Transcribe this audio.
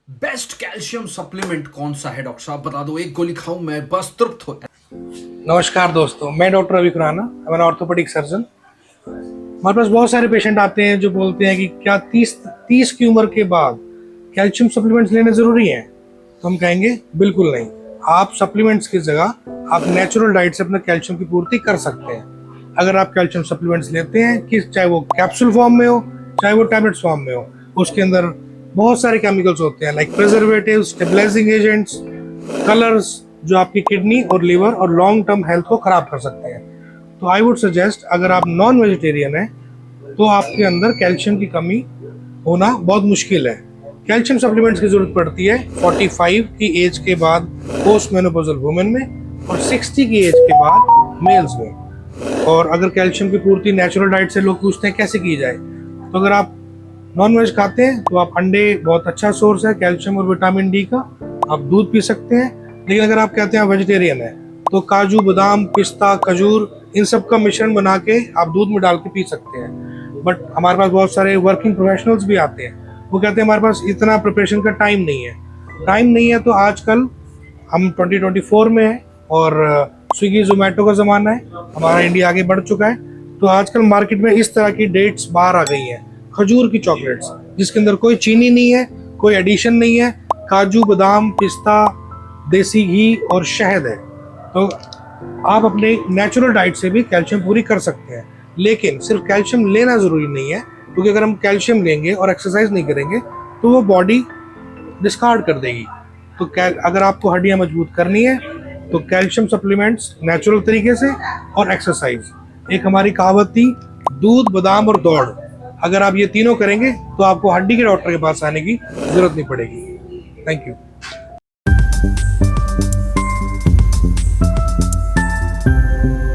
Best calcium supplement कौन सा है डॉक्टर साहब, बता दो। एक गोली खाऊं मैं बस तृप्त हो। नमस्कार दोस्तों, मैं doctor Ravi Khurana, I am orthopaedic surgeon. हमारे पास बहुत सारे पेशेंट आते हैं जो बोलते हैं कि क्या 30 की उम्र के बाद कैल्शियम सप्लीमेंट्स लेने जरूरी हैं। तो हम कहेंगे बिल्कुल नहीं। आप सप्लीमेंट्स की जगह आप नेचुरल डाइट से अपने कैल्शियम की पूर्ति कर सकते हैं। अगर आप कैल्शियम सप्लीमेंट्स लेते हैं, कि चाहे वो कैप्सूल फॉर्म में हो चाहे वो टैबलेट्स फॉर्म में हो, उसके अंदर बहुत सारे केमिकल्स होते हैं, like preservatives, stabilising agents, colours, जो आपकी किडनी और लिवर और लॉन्ग टर्म हेल्थ को खराब कर सकते हैं। तो आई वुड सजेस्ट, अगर आप नॉन वेजिटेरियन हैं तो आपके अंदर कैल्शियम की कमी होना बहुत मुश्किल है। कैल्शियम सप्लीमेंट्स की जरूरत पड़ती है 45 की एज के बाद पोस्ट मेनोपॉजल वुमेन में और 60 की एज के बाद मेल्स में। और अगर कैल्शियम की पूर्ति नेचुरल डाइट से लोग पूछते हैं कैसे की जाए, तो अगर आप नॉन वेज खाते हैं तो आप अंडे बहुत अच्छा सोर्स है कैल्शियम और विटामिन डी का, आप दूध पी सकते हैं। लेकिन अगर आप कहते हैं वेजिटेरियन है तो काजू, बादाम, पिस्ता, खजूर, इन सब का मिश्रण बना के आप दूध में डाल के पी सकते हैं। बट हमारे पास बहुत सारे वर्किंग प्रोफेशनल्स भी आते हैं, वो कहते हैं हमारे पास इतना प्रिपरेशन का टाइम नहीं है। टाइम नहीं है तो आजकल हम 2024 में हैं और स्विगी जोमेटो का ज़माना है, हमारा इंडिया आगे बढ़ चुका है। तो आजकल मार्केट में इस तरह की डेट्स बाहर आ गई हैं, खजूर की चॉकलेट्स जिसके अंदर कोई चीनी नहीं है, कोई एडिशन नहीं है, काजू, बादाम, पिस्ता, देसी घी और शहद है। तो आप अपने नेचुरल डाइट से भी कैल्शियम पूरी कर सकते हैं। लेकिन सिर्फ कैल्शियम लेना ज़रूरी नहीं है, क्योंकि अगर हम कैल्शियम लेंगे और एक्सरसाइज नहीं करेंगे तो वो बॉडी डिस्कार्ड कर देगी। तो अगर आपको हड्डियाँ मजबूत करनी है तो कैल्शियम सप्लीमेंट्स नेचुरल तरीके से और एक्सरसाइज। एक हमारी कहावत थी, दूध, बादाम और दौड़। अगर आप ये तीनों करेंगे तो आपको हड्डी के डॉक्टर के पास आने की जरूरत नहीं पड़ेगी। Thank you.